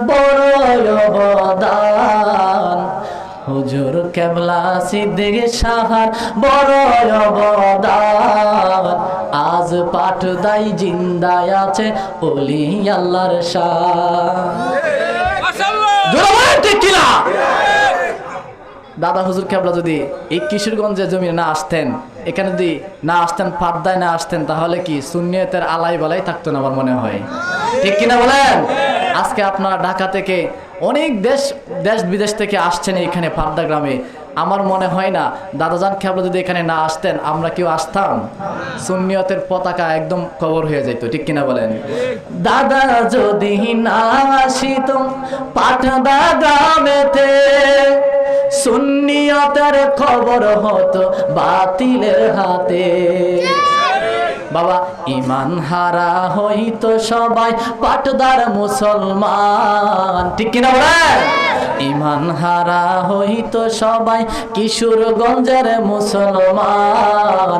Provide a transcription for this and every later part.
বড় অবদান, হুজুর কেবলা সিদ্দিক সাহার বড় অবদান। আজ পাঠদাই জিন্দায় আছে ওলি আল্লাহর শান। ঠিক কিনা? দাদা হুজুর কেবলা যদি এই কিশোরগঞ্জের জমিনে না আসতেন, এখানে যদি না আসতেন, পাঠদায় না আসতেন, তাহলে কি সুন্নিয়তের আলাই বালাই থাকতো না আমার মনে হয়। ঠিক কিনা বলেন? আজকে আপনারা ঢাকা থেকে অনেক দেশ বিদেশ থেকে আসছেন এখানে পাঠদা গ্রামে। আমার মনে হয় না দাদাজান কেবলা যদি এখানে না আসতেন আমরা কেউ আসতাম? সুন্নিয়তের পতাকা একদম কবর হয়ে যেত। ঠিক কিনা বলেন? দাদা যদি না আসিত পাঠদা গ্রামেতে, সুন্নিয়তের খবর হতো বাতিলের হাতে। বাবা, ইমান হারা হইতো সবাই পাঠদার মুসলমান। ঠিক কিনা বলেন? ইমান হারা হইতো সবাই কিশোরগঞ্জের মুসলমান।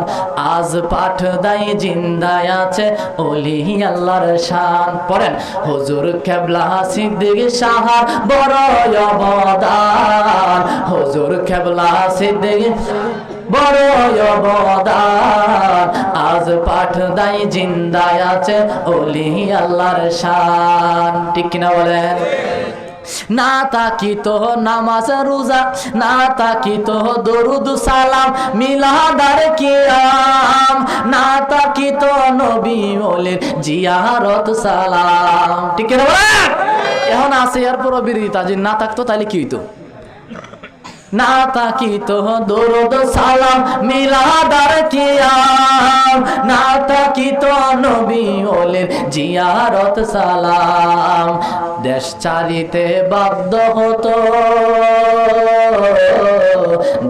আজ পাঠদাই জিন্দায় আছে ওলি আল্লাহর শান। পড়েন, হুজুর কেবলা সিদ্দিক সাহার বড় অবদান, হুজুর কেবলা সিদ্দিক বড় অবদান। আজ পাঠদাই জিন্দায় আছে ওলি আল্লাহর শান। ঠিক কিনা বলেন? না তাকিত নামাজ রোজা, না তাকিত দরুদ সালাম মিলাদ আর কিয়াম, না তাকিত নবী ওলির জিয়ারত সালাম। ঠিক কিনা বলেন? এখন আছে এরপর বিরোধিতা, যে না থাকতো তাইলে কি হইতো? না তাকিত দরুদ সালাম মিলাদ আর কিয়াম, না তাকিত নবী ওলির জিয়ারত সালাম। দেশ চারিতে বাধ্য হতো,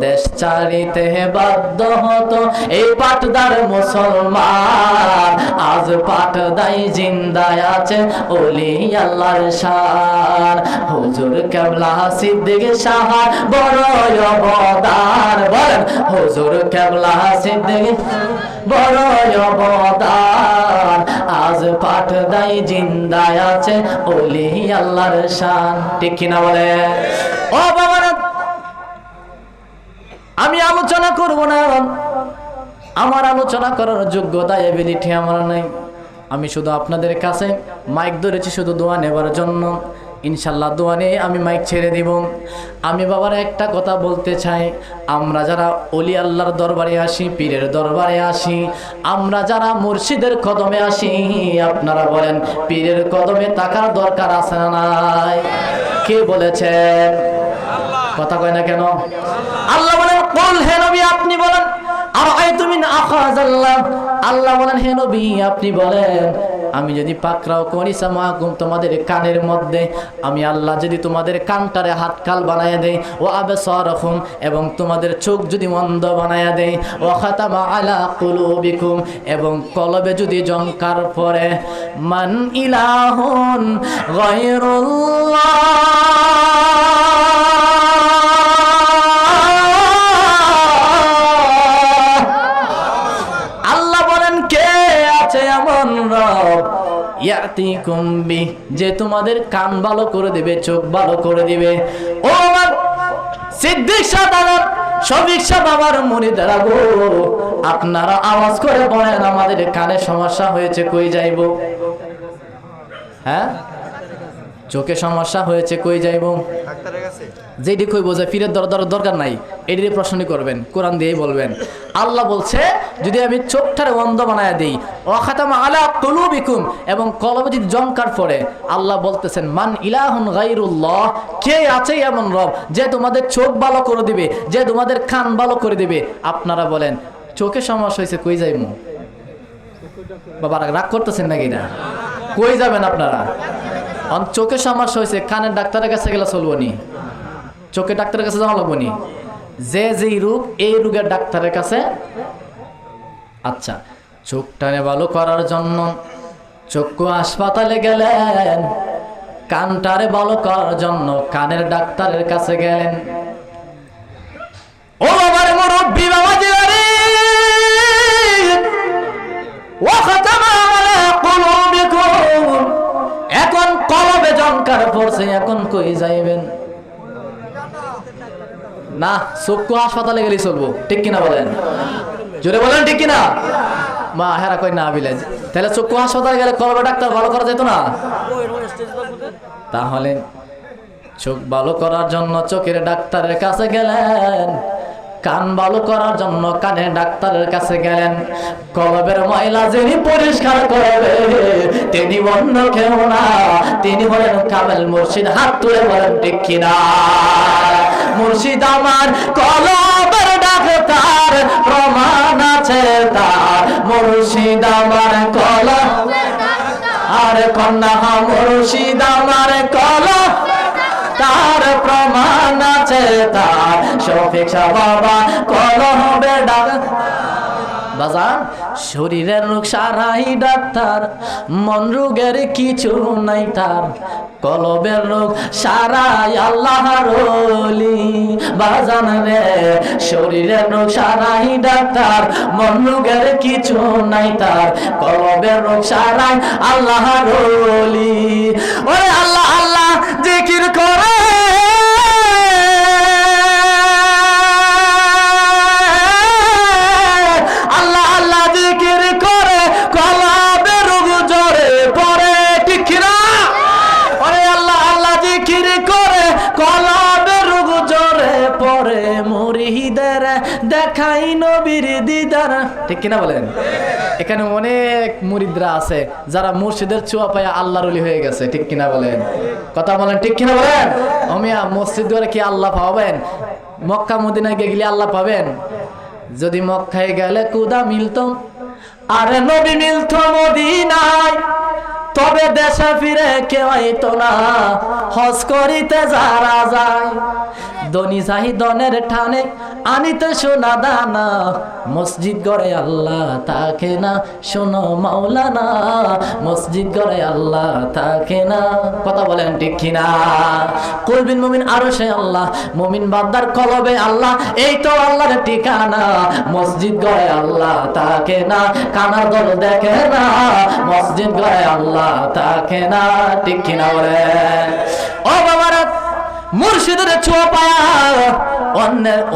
দেশ চারিতে বাধ্য হতো এই পাঠদার মুসলমান। আজ পাঠদাই জিন্দায় আছে ওলি আল্লাহর শান। হুজুর কেবলা সিদ্দিক সাহার বড় অবদান। বলেন, হুজুর কেবলা সিদ্দিক বড় অবদান। আজ পাঠদাই জিন্দায় আছে ওলি আল্লাহর শান। ঠিক কিনা বলে? ও বাবারা, আমি আলোচনা করব না, আমার আলোচনা করার যোগ্যতা এবিলিটি আমার নাই। আমি শুধু আপনাদের কাছে মাইক ধরেছি শুধু দোয়া নেবার জন্য। ইনশাল্লাহ দোয়া নিয়ে আমি মাইক ছেড়ে দিব। আমি বাবার একটা কথা বলতে চাই, আমরা যারা ওলি আল্লাহর দরবারে আসি, পীরের দরবারে আসি, আমরা যারা মুর্শিদের কদমে আসি, আপনারা বলেন পীরের কদমে থাকার দরকার আছে না নাই? কে বলেছেন? কথা কয় না কেন? আল্লাহ বলেন, কুল, হে নবী আপনি বলেন, আরাআইতুম ইন আখাযাল্লাহ, আল্লাহ বলেন হে নবী আপনি বলেন, আমি যদি পাকড়াও করি সামাকুম, তোমাদের কানের মধ্যে আমি আল্লাহ যদি তোমাদের কানটারে হাত কাল বানায়া দেই, ও আবসারহুম, এবং তোমাদের চোখ যদি অন্ধ বানায়া দেই, ও খাতামা আলা কুলুবিকুম, এবং কলবে যদি জংকার পড়ে, মান ইলাহুন গায়রুল্লাহ, ইয়াতিকুম বি, যে তোমাদের কান ভালো করে দিবে, চোখ ভালো করে দিবে। ও আমার সিদ্দিক সাহেব, শফিক সাহেব, আমার মুরিদরা গো, আপনারা আওয়াজ করে বলেন আমাদের কানে সমস্যা হয়েছে, কই যাইব? হ্যাঁ, চোখে সমস্যা হয়েছে, কই যাইব? ডাক্তারের কাছে। যেটি কই বোঝা ফিরের দরকার নাই, এটির প্রশ্নই করবেন, কোরআন দিয়েই বলবেন। আল্লাহ বলছে যদি আমি চোখটারে অন্ধ বানায় দিই, ওয়াখাতামা আলা কুলুবিকুম, এবং কলবে যদি জংকার পড়ে, আল্লাহ বলতেছেন মান ইলাহুন গায়রুল্লাহ, কে আছে এমন রব যে তোমাদের চোখ ভালো করে দিবে, যে তোমাদের কান ভালো করে দিবে। আপনারা বলেন চোখে সমস্যা হয়েছে, কই যাইমু? বাবা রাগ করতেছেন নাকি? না, কই যাবেন আপনারা? চোখে সমস্যা হয়েছে, কানের ডাক্তারের কাছে গেলে চলবো নি? চোখে ডাক্তারের কাছে যাওয়া লাগবো নি? যে যেই রোগ এই রোগের ডাক্তারের কাছে। আচ্ছা, চোখটারে ভালো করার জন্য চক্ষু হাসপাতালে গেলেন, কানটারে ভালো করার জন্য কানের ডাক্তারের কাছে গেলেন। ও আমার মুরব্বি বাবাজি, ওয়া খাতামা আলা কুলুবিকুম, এখন কলবে জঙ্কার পড়ছে, এখন কই যাইবেন? না, চক্ষু হাসপাতালে গেলে চলবো, ঠিক কিনা বলেন? জোরে বলেন ঠিক কিনা? মা হেরা কই না বিলে, তাহলে চক্ষু হাসপাতালে গেলে কলবে ডাক্তার ভালো করা যেত না? তাহলে চোখ ভালো করার জন্য চোখের ডাক্তারের কাছে গেলেন, কান ভালো করার জন্য কানের ডাক্তারের কাছে গেলেন। কলবের ময়লা যিনি পরিষ্কার করবে তিনি অন্য কেউ না, তিনি হলেন কামেল মুর্শিদ। হাত তুলে বলেন ঠিক কিনা? মুর্শিদ আমার কলবের ডাক্তার, প্রমাণ আছে তার। মুর্শিদ আমার কলব আর কন্যা, মুর্শিদ আমার কলব তার, প্রমাণ আছে তার। শফিক শাহ বাবা কলবে ডাক্তার। বাজান, শরীরের রোগ সারাই ডাক্তার, মন রোগের কিছু নাই তার। কলবের রোগ সারাই আল্লাহর ওলি। বাজান রে, শরীরের রোগ সারাই ডাক্তার, মন রোগের কিছু নাই তার। কলবের রোগ সারাই আল্লাহর ওলি। ওরে আল্লাহ আল্লাহ জিকির করে, আল্লাহ আল্লাহ জিকির করে কলবে রোগ জড়ে পড়ে, ঠিক কিনা? ওরে আল্লাহ আল্লাহ জিকির করে কলবে রোগ জড়ে পড়ে। মুরিদের দেখাই নবীর দিদার, ঠিক কিনা বলেন? এখানে অনেক মুরিদরা আছে যারা মুর্শিদের ছোঁয়া পায়া আল্লাহর ওলি হয়ে গেছে, ঠিক কিনা বলেন? কথা বলেন ঠিক কিনা বলেন? ওমিয়া মসজিদ করে কি আল্লাহ পাবেন? মক্কা মদিনায় গেলে আল্লাহ পাবেন? যদি মক্কায় গেলে কুদা মিলতো, আরে নবী মিলতো মদিনায়, তবে দেশে ফিরে কেউ আইতো না। হজ করিতে যারা যায়, ধনী চাহি ধনের ঠানে, আনিতে সোনা দানা। মসজিদ গড়ে আল্লাহ থাকে না, শোনো মাওলানা। মসজিদ গড়ে আল্লাহ থাকে না, কথা বলেন ঠিক কিনা? কুলবিন মুমিন আরশে আল্লাহ, মুমিন বান্দার কলবে আল্লাহ, এই তো আল্লাহর ঠিকানা। মসজিদ গড়ে আল্লাহ থাকে না, কানা দল দেখে না। মসজিদ গড়ে আল্লাহ থাকে না, ঠিক কিনা বলেন? ও বাবারা, মুর্শিদের ছোঁয়া পায়া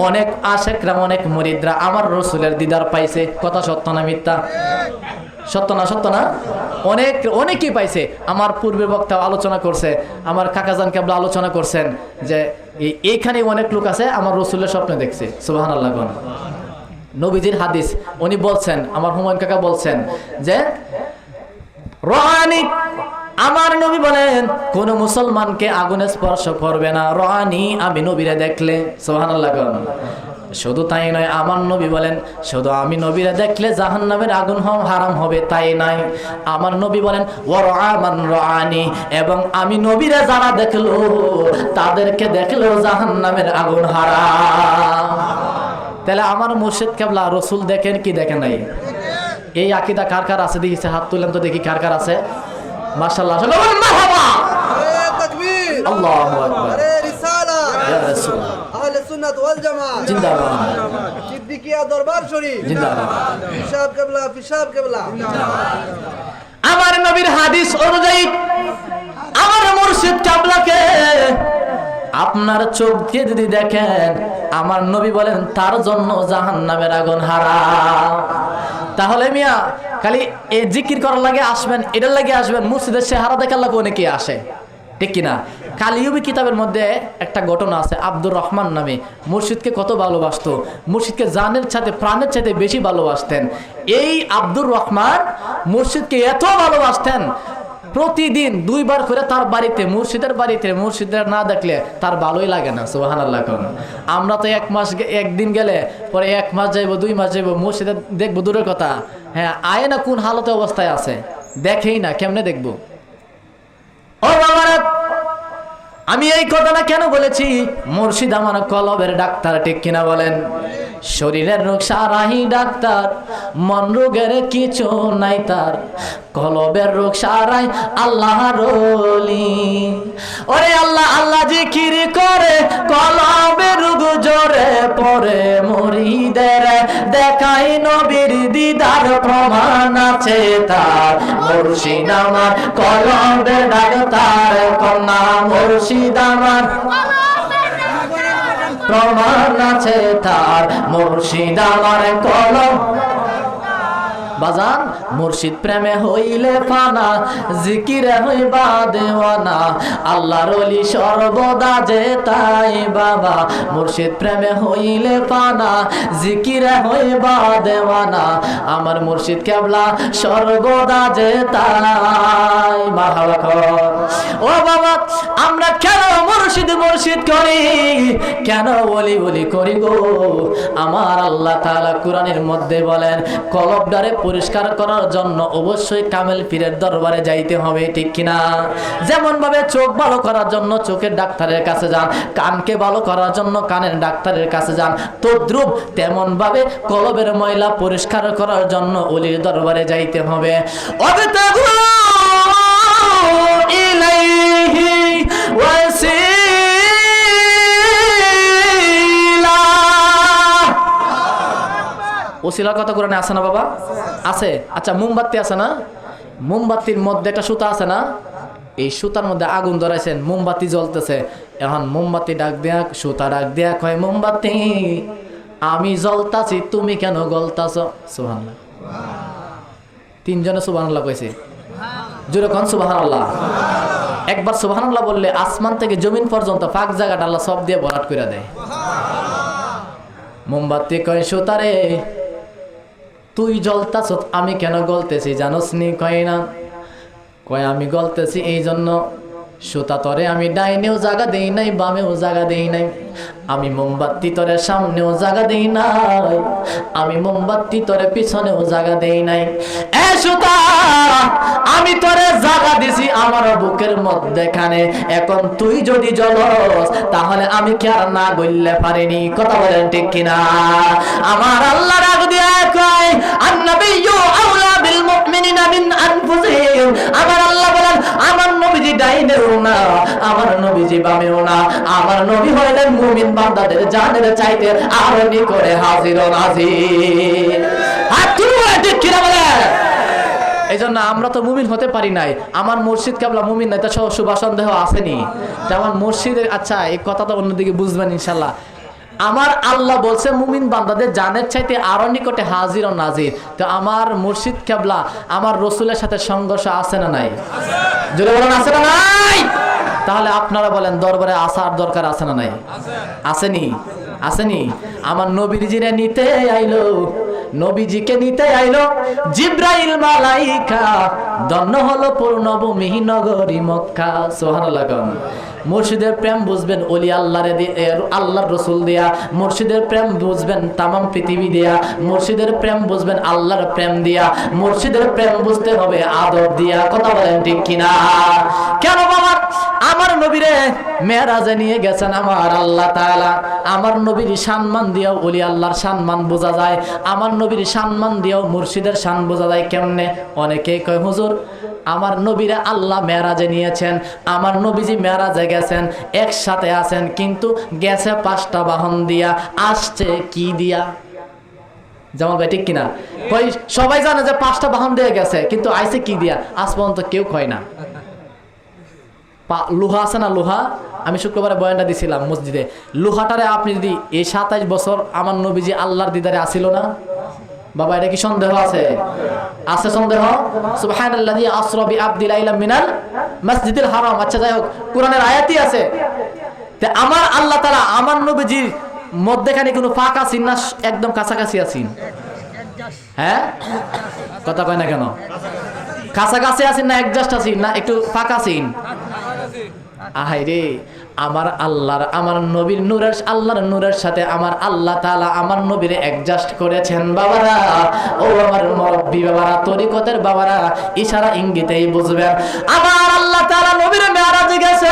অনেক আশেকরা, অনেক মুরিদরা আমার রসুলের দিদার পাইছে। কথা সত্য না মিথ্যা? সত্য না? সত্য না? অনেকেই পাইছে। আমার পূর্বের বক্তা আলোচনা করছে, আমার কাকাজান কেবলা আলোচনা করছেন যে এইখানে অনেক লোক আছে আমার রসুলের স্বপ্নে দেখছে। সুবহানাল্লাহ। নবীজির হাদিস উনি বলছেন, আমার হুমায়ুন কাকা বলছেন যে রহানি, আমার নবী বলেন কোন মুসলমানকে আগুনে স্পর্শ করবে না রহানি আমি নবীরে দেখলে। সুবহানাল্লাহ। শুধু তাই নয়, আমার নবী বলেন শুধু আমি নবীরে দেখলে জাহান্নামের আগুন হারাম হবে তাই নাই। আমার নবী বলেন ওয়ারামান রানি, এবং আমি নবীরে যারা দেখলো তাদেরকে দেখলেও জাহান্নামের আগুন হারাম। তাহলে আমার মুর্শিদ কেবলা রসুল দেখেন কি দেখেন নাই? এই আকীদা কার কার আছে দেখিছে? হাত তুলেন তো দেখি কার কার আছে। মাশাআল্লাহ, মারহাবা, তাকবীর, আল্লাহু আকবার, আরে রিসালা, ইয়া রাসূল, আহলে সুন্নাত ওয়াল জামাত জিন্দাবাদ, সিদ্দিকিয়া দরবার শরীফ জিন্দাবাদ, পিশাব কিবলা জিন্দাবাদ। আমার নবীর হাদিস অনুযায়ী আমার মুর্শিদ কিবলাকে আপনার চোখ দিয়ে যদি দেখেন, আমার নবী বলেন তার জন্য জাহান্নামের আগুন হারাম। তাহলে মিয়া খালি এ জিকির করার লাগে আসবেন, এটার লাগে আসবেন, মুর্শিদের চেহারা দেখার লাগে অনেকে আসে, ঠিক কিনা? কালিউবি কিতাবের মধ্যে একটা ঘটনা আছে। আব্দুর রহমান নামে মুর্শিদকে কত ভালোবাসতো, মুর্শিদকে জানের সাথে প্রাণের সাথে বেশি ভালোবাসতেন। এই আব্দুর রহমান মুর্শিদকে এত ভালোবাসতেন, প্রতিদিন 2 বার করে তার বাড়িতে, মুর্শিদের বাড়িতে, মুর্শিদের না দেখলে তার ভালোই লাগে না। সুবহানাল্লাহ। আমরা তো একদিন গেলে পরে 1 মাস যাইবো, 2 মাস যাইবো, মুর্শিদের দেখবো দূরের কথা, হ্যাঁ আয় না কোন হালতে অবস্থায় আছে দেখেই না, কেমনে দেখবো? ও বাবারা, আমি এই কথাটা কেন বলেছি? মুর্শিদ আমার কলবের ডাক্তার, ঠিক কিনা বলেন? শরীরের রোগ সারাই ডাক্তার, মন রোগের কিছু নাই তার। কলবের রোগ সারাই আল্লাহর ওলি। ওরে আল্লাহ আল্লাহ জিকির করে কলবের রোগ জড়ে পড়ে। মুরিদের দেখাই নবীর দিদার প্রমাণ আছে তার, মুর্শিদ আমার কলবে ডাক্তার কন্যা, মুর্শিদ আমার প্রমাণ আছে তার, মুর্শিদ আমার কলম। বাজান মুর্শিদ প্রেমে হইলে ফানা, জিকিরে হইবা দেওয়ানা, আল্লাহর ওলি সর্বদা যে তাই বাবা, মুর্শিদ প্রেমে হইলে ফানা, জিকিরে হইবা দেওয়ানা, আমার মুর্শিদ কেবলা সর্বদা যে তাই। মারহাবা কর। ও বাবা আমরা কেন মুর্শিদ মুর্শিদ করি, কেন ওলি ওলি করি গো? আমার আল্লাহ তাআলা কোরআনের মধ্যে বলেন, কলবটারে পরিষ্কার করার জন্য অবশ্যই কামেল পীরের দরবারে যাইতে হবে, ঠিক কিনা? যেমন ভাবে চোখ ভালো করার জন্য চোখের ডাক্তারের কাছে যান, কানকে ভালো করার জন্য কানের ডাক্তারের কাছে যান, তদ্রূপ তেমন ভাবে কলবের ময়লা পরিষ্কার করার জন্য ওলির দরবারে যাইতে হবে। অবিতাগু ইলাইহি ওয়াসিলা। ওসিলার কথা কোরআনে আছে না বাবা? আছে। আচ্ছা মোমবাতি আছে না? মোমবাতির মধ্যে একটা সুতা আছে না? এই সুতার মধ্যে আগুন ধরাইছেন, মোমবাতি জ্বলতেছে। এখন মোমবাতি ডাক দেয়া, সুতা ডাক দেয়া কয়, মোমবাতি আমি জ্বলতাছি, তুমি কেন গলতাছ? সুবহানাল্লাহ। তিনজনে সুবহানাল্লাহ কইছে। জোরে কোন সুবহানাল্লাহ। একবার সুবহানাল্লাহ বললে আসমান থেকে জমিন পর্যন্ত ফাঁক জায়গাটা আল্লাহ সব দিয়ে ভরাট করে দেয়। মোমবাতি কয়, সুতারে তুই জ্বলতাছ, আমি কেন গলতেছি জানোস নি? কয় না। কয় আমি গলতেছি এই জন্য, সুতা তরে আমি ডাইনেও জায়গা দেই নাই, বামেও জায়গা দেই নাই, আমি মোমবাতি তরে সামনেও জায়গা দেই নাই, আমি মোমবাতি তরে পিছনেও জায়গা দেই নাই। এ সুতা আমি তরে জায়গা দিছি আমার বুকের মধ্যেখানে, এখন তুই যদি জ্বলস তাহলে আমি কি আর না গললে পারিনি? কথা বলেন ঠিক কিনা? আমার আল্লাহ রাগ দিয়া কয়, আন-নাবিয়্যু আওলা বিল মুমিনিনা মিন আনফুসিহিম। আমার আল্লাহ বলেন, আমার নবীজি ডাইনেও না, আমার নবীজি বামেও না, আমার নবী হইলেন মুমিন বান্দাদের জানের চাইতে আরো নিকটে হাজির ও নাজির। আর তুমি ঠিক কিনা বলে? এই জন্য আমরা তো মুমিন হতে পারি নাই। আমার মুর্শিদ কেবলা মুমিন নাই, তা শুভা সন্দেহ আসেনি? আমার মুর্শিদের, আচ্ছা এই কথা তো অন্যদিকে বুঝবেন ইনশাল্লাহ। আমার আল্লাহ বলছে মুমিন বান্দাদের জানের চাইতে আরো নিকটে হাজির ও নাজির। তো আমার মুর্শিদ কেবলা আমার রসুলের সাথে সংঘর্ষ আছে না নাই? জোরে বলেন আছে না নাই? তাহলে আপনারা বলেন দরবারে আসার দরকার আছে না নাই? আসেনি? আসেনি? আমার নবীজিরে নিতে আইলো, নবীজিকে নিতে আইলো জিব্রাইল মালাইকা, ধন্য হলো পূর্ণভূমি নগরী মক্কা। সুবহানাল্লাহ। মুর্শিদের প্রেম বুঝবেন ওলি আল্লাহরে আল্লাহর রসুল দিয়া, মুর্শিদের প্রেম বুঝবেন তামাম পৃথিবী দিয়া, মুর্শিদের প্রেম বুঝবেন আল্লাহর প্রেম দিয়া, মুর্শিদের প্রেম বুঝতে হবে আদর দিয়া। কথা বলেন ঠিক কিনা? কেন বাবা? আমার নবীরে মেরাজে নিয়ে গেছেন আমার আল্লাহ তাআলা। আমার নবীর সম্মান দিয়েও ওলি আল্লাহর সম্মান বোঝা যায়, আমার নবীর সম্মান দিয়েও মুর্শিদের শান বোঝা যায়। কেমনে? অনেকেই কয় হুজুর আমার নবীরা আল্লাহ মেরাজে নিয়েছেন, আমার নবীজি মেরাজে গেছেন, একসাথে আছেন, কিন্তু গেছে 5টা বাহন দিয়া, আসছে কি দিয়া? জামাল ভাই ঠিক কিনা? কই সবাই জানে যে 5টা বাহন দিয়ে গেছে, কিন্তু আইছে কি দিয়া? আজ পর্যন্ত কেউ কয় না। লোহা আছে না, লোহা? আমি শুক্রবারে বয়ানটা দিছিলাম মসজিদে। লোহাটারে আপনি যদি এই 27 বছর আমার নবীজি আল্লাহর দিদারে আসিল না বাবা, এটা কি সন্দেহ আছে? আছে সন্দেহ? সুবহানাল্লাযী আসরা বিআবদি লাইলাম মিনাল মাসজিদিল হারাম। আচ্ছা যাই হোক, কোরআনের আয়াতই আছে। তে আমার আল্লাহ তাআলা আমার নবীজির মধ্যখানে কোনো ফাঁক আছেন না একদম কাছাকাছি আছেন? হ্যাঁ কথা কয় না কেন? কাছাকাছি আছেন না অ্যাডজাস্ট আছেন না একটু ফাঁকা আছেন? আহাইরে আমার আল্লাহর আমার নবীর নূরের আল্লাহর নূরের সাথে আমার আল্লাহ তাআলা আমার নবীরে অ্যাডজাস্ট করেছেন বাবারা। ও আমার মুরব্বি বাবারা, তরিকতের বাবারা, ইশারা ইঙ্গিতেই বুঝবেন আমার আল্লাহ তাআলা নবীরে মেরাজে গেছে।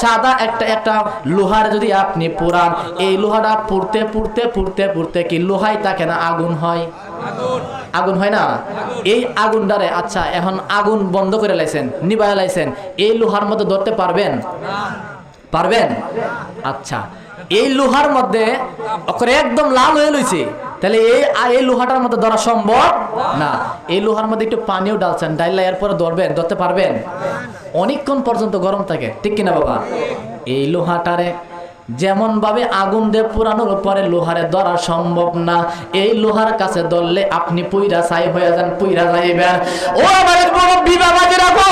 সাদা একটা লোহার যদি আপনি পুরান, এই লোহাটা পুড়তে পুড়তে পুড়তে পুড়তে কি লোহাই থাকে না আগুন হয়? আগুন হয় না? এই আগুনটারে, আচ্ছা এখন আগুন বন্ধ করে লাইছেন, নিভায়া লাইছেন, এই লোহার মধ্যে ধরতে পারবেন? পারবেন? আচ্ছা এই লোহার মধ্যে ওকে একদম লাল হয়ে লইছে, তাহলে এই লোহাটার মধ্যে ধরা সম্ভব না। এই লোহার মধ্যে একটু পানিও ডালছেন, ডাইলা এরপরে ধরতে পারবেন? অনেকক্ষণ পর্যন্ত গরম থাকে, ঠিক কিনা বাবা? এই লোহাটারে যেমন ভাবে আগুন দিয়ে পুরানোর পরে লোহারে ধরা সম্ভব না, এই লোহার কাছে ধরলে আপনি পুইরা ছাই হয়ে যান, পুইরা যাইবেন। ও আমার মুরব্বি বাবাজিরা গো,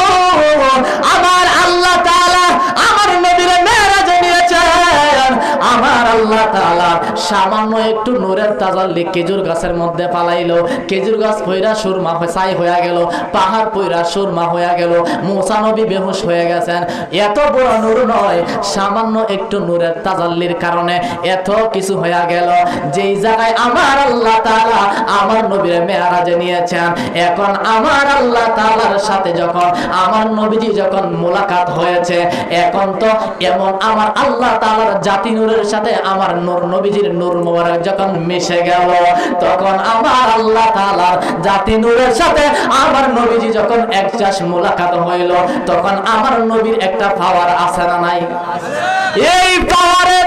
আমার আল্লাহ তাআলা আমার নবীরে মেরাজে নিয়েছেন। আমার আল্লাহ তাআলা সামান্য একটু নূরের তাজাল্লি খেজুর গাছের মধ্যে পালাইলো, খেজুর গাছ পইরা সুরমা হয়ে ছাই হয়ে গেল, পাহাড় পইরা সুরমা হয়ে গেল, মুসা নবী বেহুশ হয়ে গেছেন। এত বড় নূর নয়, সামান্য একটু নূরের তাজাল্লির কারণে এত কিছু হয়ে গেল। যেই জায়গায় আমার আল্লাহ তাআলা আমার নবীর মেরাজে নিয়েছেন, এখন আমার আল্লাহ তাআলার সাথে যখন আমার নবীজি যখন মোলাকাত হয়েছে, এখন তো এমন আমার আল্লাহ তাআলার জাতি নূরের সাথে আমার নূর নবীজির নূর মোবারক যখন মিশে গেল, তখন আমার আল্লাহ তাআলার জাতি নূরের সাথে আমার নবীজি যখন একজাস মোলাকাত হইল, তখন আমার নবীর একটা পাওয়ার আছে না নাই? এই পাওয়ারে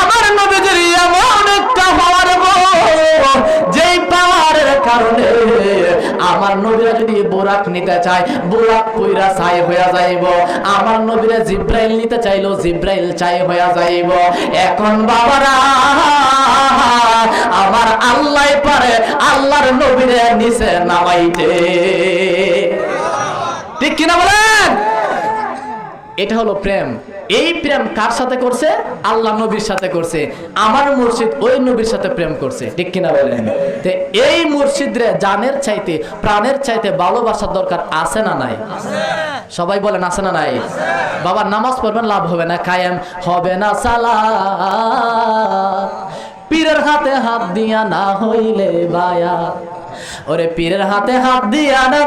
আমার নবীজির এমন একটা পাওয়ার, যেই পাওয়ারের কারণে আমার নবীরা যদি বুরাক নিতে চায়, বুরাক পুইরা ছাই হয়ে যাইব। আমার নবীরা জিব্রাইল নিতে চাইলো, জিব্রাইল ছাই হয়ে যাইব। এখন বাবারা আমার আল্লাহ পারে আল্লাহর নবীরে নিচে নামাইতে, ঠিক কিনা বলেন? এটা হলো প্রেম। এই প্রেম কার সাথে করছে? আল্লাহ নবীর সাথে করছে। আমার মুর্শিদ ওই নবীর সাথে প্রেম করছে, ঠিক কিনা বলেন? তো এই মুর্শিদরে জানের চাইতে প্রাণের চাইতে ভালোবাসার দরকার আছে না নাই? সবাই বলেন আছে না নাই? বাবা নামাজ পড়বেন, লাভ হবে না, কায়েম হবে না সালাত, পীরের হাতে হাত দিয়া না হইলে বায়াত। ওরে পীরের হাতে হাত দিয়া না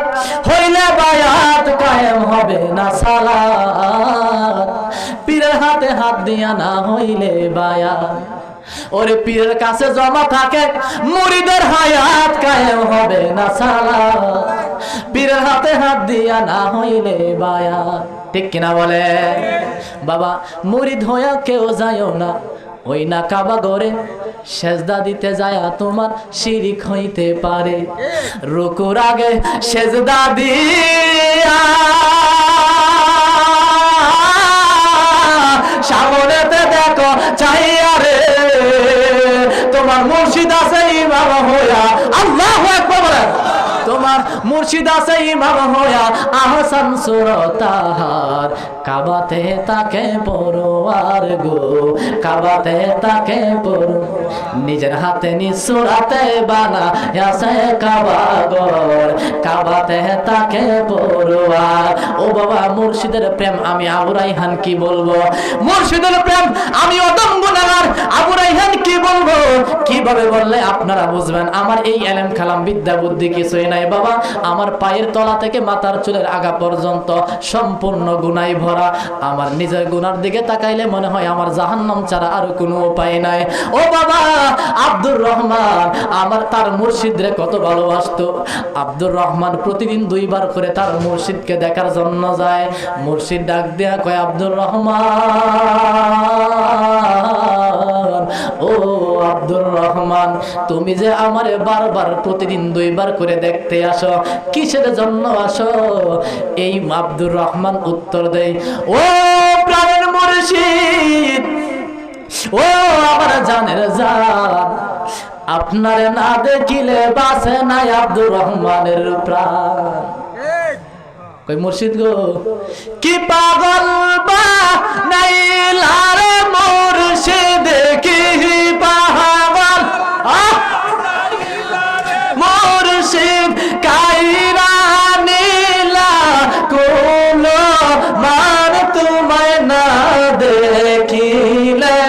হইলে বায়াত, কায়েম হবে না সালাত, পীরের হাতে হাত দিয়া না হইলে বায়াত। ওরে পীরের কাছে জমা থাকে মুরিদের হায়াত, কায়েম হবে না সালাত, পীরের হাতে হাত দিয়া না হইলে বায়াত, ঠিক কিনা বলে? বাবা মুরিদ হইয়া কেউ যায়ও না ওই না কাবা ঘরে, সেজদা দিতে যায় তোমার শিরিক হইতে পারে। রুকুর আগে সেজদা দিয়া সামনেতে দেখো চাইয়া রে, তোমার মুর্শিদ আছে ইমাম হইয়া, আল্লাহু আকবার বলেন। তোমার মুর্শিদ আছে ইমাম হইয়া, আহসান সুরতাহার, কাবাতে তাকে পরোয়ার গো, কাবাতে তাকে পরো, নিজের হাতে নিসুরাতে বানা আছে কাবা ঘর, কাবাতে তাকে পরোয়ার। ও বাবা মুর্শিদের প্রেম আমি আবু রাইহান কি বলবো, মুর্শিদের প্রেম আমি অদম গুনাহগার আবু রাইহান কি বলবো? কিভাবে বললে আপনারা বুঝবেন? আমার এই এলেম কালাম বিদ্যা বুদ্ধি কিছুই নাই বাবা, আমার পায়ের তলা থেকে মাথার চুলের আগা পর্যন্ত সম্পূর্ণ গুনায় ভরা। আমার নিজের গুনার দিকে তাকাইলে মনে হয় আমার জাহান্নাম ছাড়া আর কোনো উপায় নাই। ও বাবা আব্দুর রহমান আমার তার মুর্শিদরে কত ভালোবাসতো। আব্দুর রহমান প্রতিদিন 2 বার করে তার মুর্শিদকে দেখার জন্য যায়। মুর্শিদ ডাক দেয়া কয়, আব্দুর রহমান, ও আব্দুর রহমান, তুমি যে আমারে বারবার প্রতিদিন 2 বার করে দেখতে আসো, কিসের জন্য আসো? এই আব্দুর রহমান উত্তর দেয়, ও প্রাণের মুর্শিদ, ও আমার জানের জান, আপনারে না দেখিলে বাঁচে নাই আব্দুর রহমানের প্রাণ। কই মুর্শিদ গো, কি পাগল বা নাইলা রে মুর্শিদ, কি পাগল মুর্শিদ কাইরা নীলা কোলো মান, তোমায় না দেখিলে।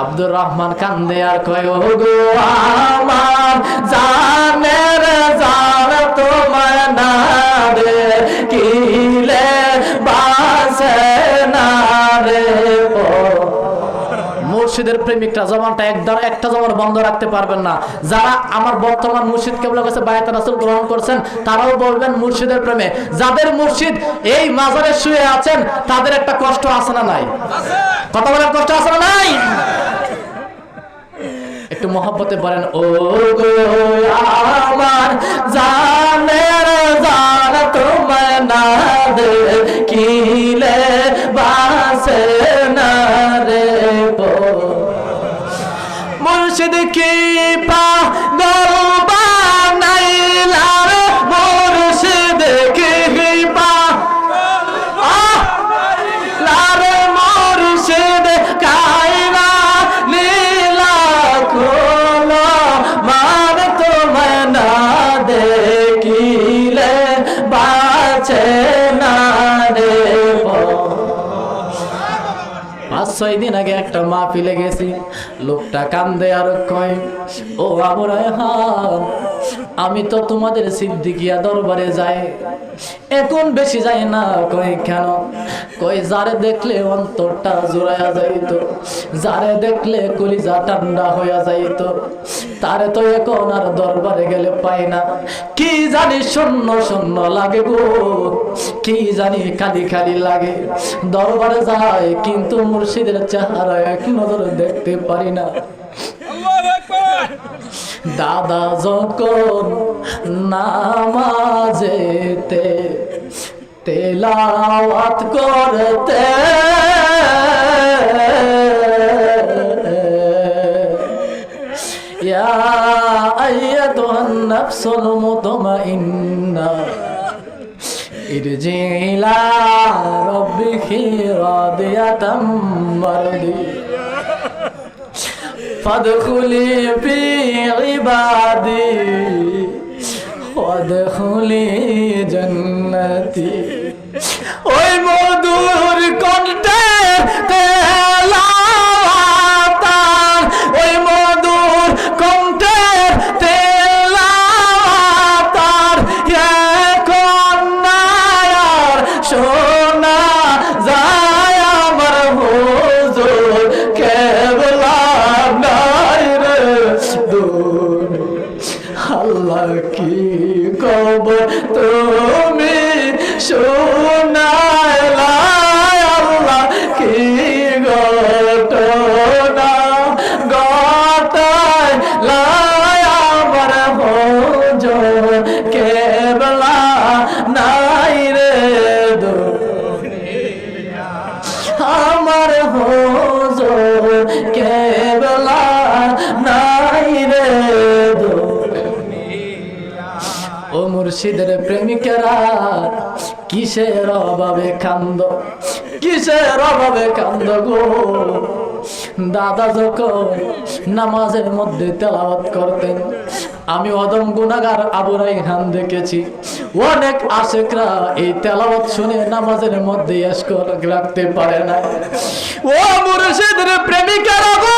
আব্দুর রহমান কান্দে আর কয়, ও গো আমার জানের জান, তোমায় না দেখিলে বাঁচে না রে। মুর্শিদ মুর্শিদের প্রেমিকরা জবানটা একটা জবান বন্ধ রাখতে পারবেন না। যারা আমার বর্তমান মুর্শিদ কেবলার কাছে বায়াত রাসূল গ্রহণ করছেন তারাও বলবেন মুর্শিদের প্রেমে। যাদের মুর্শিদ এই মাজারে শুয়ে আছেন তাদের একটা কষ্ট আছে না নাই? কথা বলেন, কষ্ট আছে না নাই? একটু মহব্বতে বলেন, ও গো আমার জানের জান তোমায় না দেখিলে বাসে না রে মুর্শিদ কি পাগল বানাইলা রে মুর্শিদ কি পাগল মুর্শিদ কায়রা লীলা কোলো মান তোমায় না দেখিলে বাঁচে না রে। 5-6 দিন আগে একটা মাহফিলে গেছি, লোকটা কান্দে আর কয়, ও আবু রায়হান আমি তো তোমাদের সিদ্দিকিয়া দরবারে যাই, এখন বেশি যাই না। কই কেন? কই যারে দেখলে অন্তরটা জোড়ায়া যাইত, যারে দেখলে কলিজা ঠান্ডা হইয়া যাইত, তারে তো এখন আর দরবারে গেলে পাই না। কি জানি শূন্য শূন্য লাগে গো, কি জানি খালি খালি লাগে। দরবারে যায় কিন্তু মুর্শিদের চেহারা এক নজর দেখতে পারি না। দাদা যখন নামাজেতে তেলাওয়াত করতে ইয়া আইয়াতুহান নাফসুল মুতমাইন্না ইরজি ইলা রাব্বিকি রাদিয়াতাম মারদিয়া ফাদখুলি ফি ইবাদি ওয়াদখুলি জান্নাতি। ওই মধুর কণ্ঠে তেলাওয়াত, ওই মধুর কণ্ঠে তেলাওয়াত এখন না আর শোনা যায় আমার হুজুর কেবলা নাই রে দূর। আল্লাহ কি কব তুমি শোনাইলা, আল্লাহ কি ঘটনা ঘটাইলা আমার হুজুর কেবলা নাই রে দুনিয়া, আমার হুজুর কেবলা নাই রে দুনিয়া। ও মুর্শিদের প্রেমিকেরা কিসের অভাবে কান্দ, কিসের অভাবে কান্দ গো। দাদা যখন নামাজের মধ্যে তেলাওয়াত করতেন আমি অদম গুনাহগার আবু রায়হান দেখেছি, অনেক আশিকরা এই তেলাওয়াত শুনে নামাজের মধ্যে ইশক রাখতে পারে না। ও মুর্শিদের প্রেমিকেরা গো,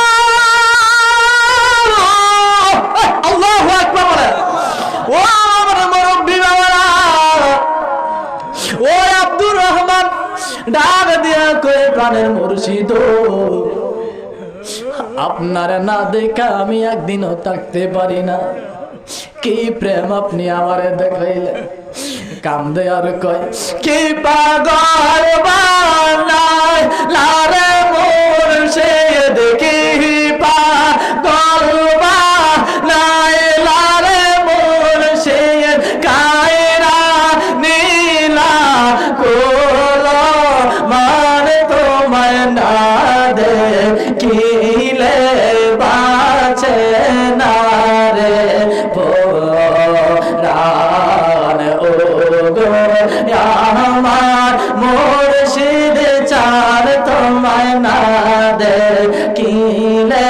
আল্লাহু আকবার বলেন। ও আমার মুরব্বি বাবারা, ও আব্দুর রহমান ডাক দিয়া কই প্রাণের মুর্শিদ আপনারা না দেখা আমি একদিনও থাকতে পারি না। কি প্রেম আপনি আমারে দেখাইলেন। কান্দে আর কয় কি পাগল বানাই লারে মুর্শিদ, কি পাগল বানাই লারে মুর্শিদ কায়রা নীলা কোলো মান তোমায় না দেখিলে বাঁচে না রে পরাণ। ও গো আমার মুর্শিদ চার তোমায় না দেখিলে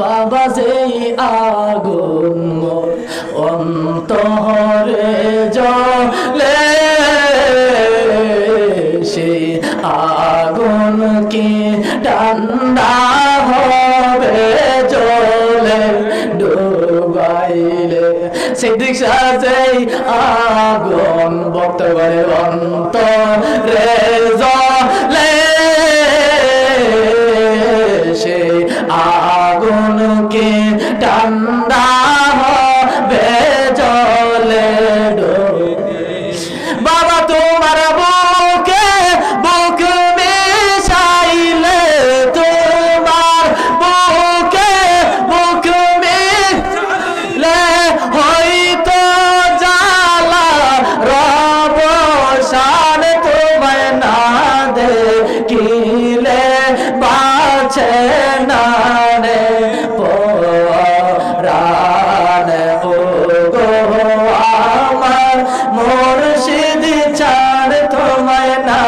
বাবা যেই আগুন মোর অন্তরে জ্বলে, সেই আগুন কি ঠান্ডা হবে জলে ডুবা পাইলে সিদ্দিক সাজেই আগুন বর্তমানে অন্তরে জ্বলে সে আগুনকে ঠান্ডা হবে জলে বাবা তোমার বুকে বুক মিশাইলে তোমার বুকে বুক মিশাইলে হয়তো জ্বালা রবসান তোমায় না দেখিলে বাঁচে না রে পরাণ ও গো আমার মুর্শিদ ছাড় তোমায় না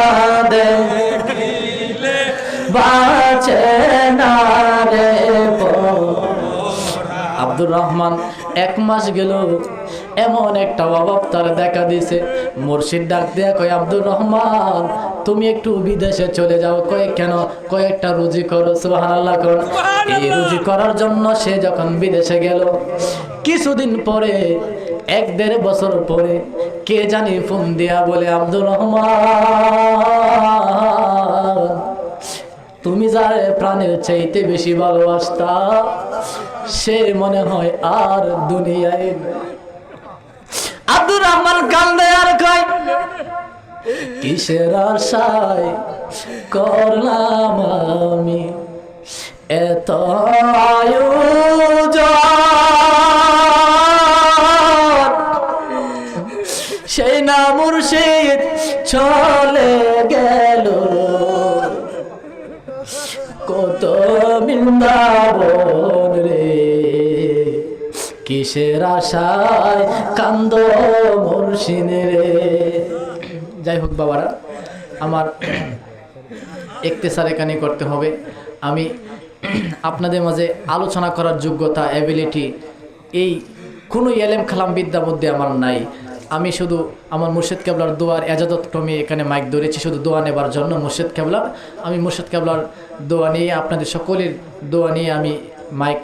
দেখিলে বাঁচে না রে আব্দুর রহমান 1 মাস গেল এমন একটা অভাব তার দেখা দিয়েছে মুর্শিদ ডাক দেয়া কয় আব্দুর রহমান তুমি একটু বিদেশে চলে যাও কয় কেন কয় একটা রুজি করো সুবহানাল্লাহ করো এই রুজি করার জন্য সে যখন বিদেশে গেল কিছুদিন পরে 1-1.5 বছর পরে কে জানি ফোন দিয়া বলে আব্দুর রহমান তুমি যার প্রাণের চাইতে বেশি ভালোবাসতা সে মনে হয় আর দুনিয়ায় আব্দুর রহমান কান্দে আর কয় কিসের আশায় করলাম আমি এত আয়োজন সেই না মুর্শিদ চলে গেল কত বৃন্দাবন রে কিসের আশায় কান্দ মুর্শিদ রে যাই হোক বাবারা আমার ইখতিসার এখানে করতে হবে আমি আপনাদের মাঝে আলোচনা করার যোগ্যতা এবিলিটি এই কোনো ইলম কালাম বিদ্যা মধ্যে আমার নাই আমি শুধু আমার মুর্শিদ কেবলার দোয়ার এজাজত ক্রমে এখানে মাইক ধরেছি শুধু দোয়া নেবার জন্য মুর্শিদ কেবলার আমি মুর্শিদ কেবলার দোয়া নিয়ে আপনাদের সকলের দোয়া নিয়ে আমি মাইক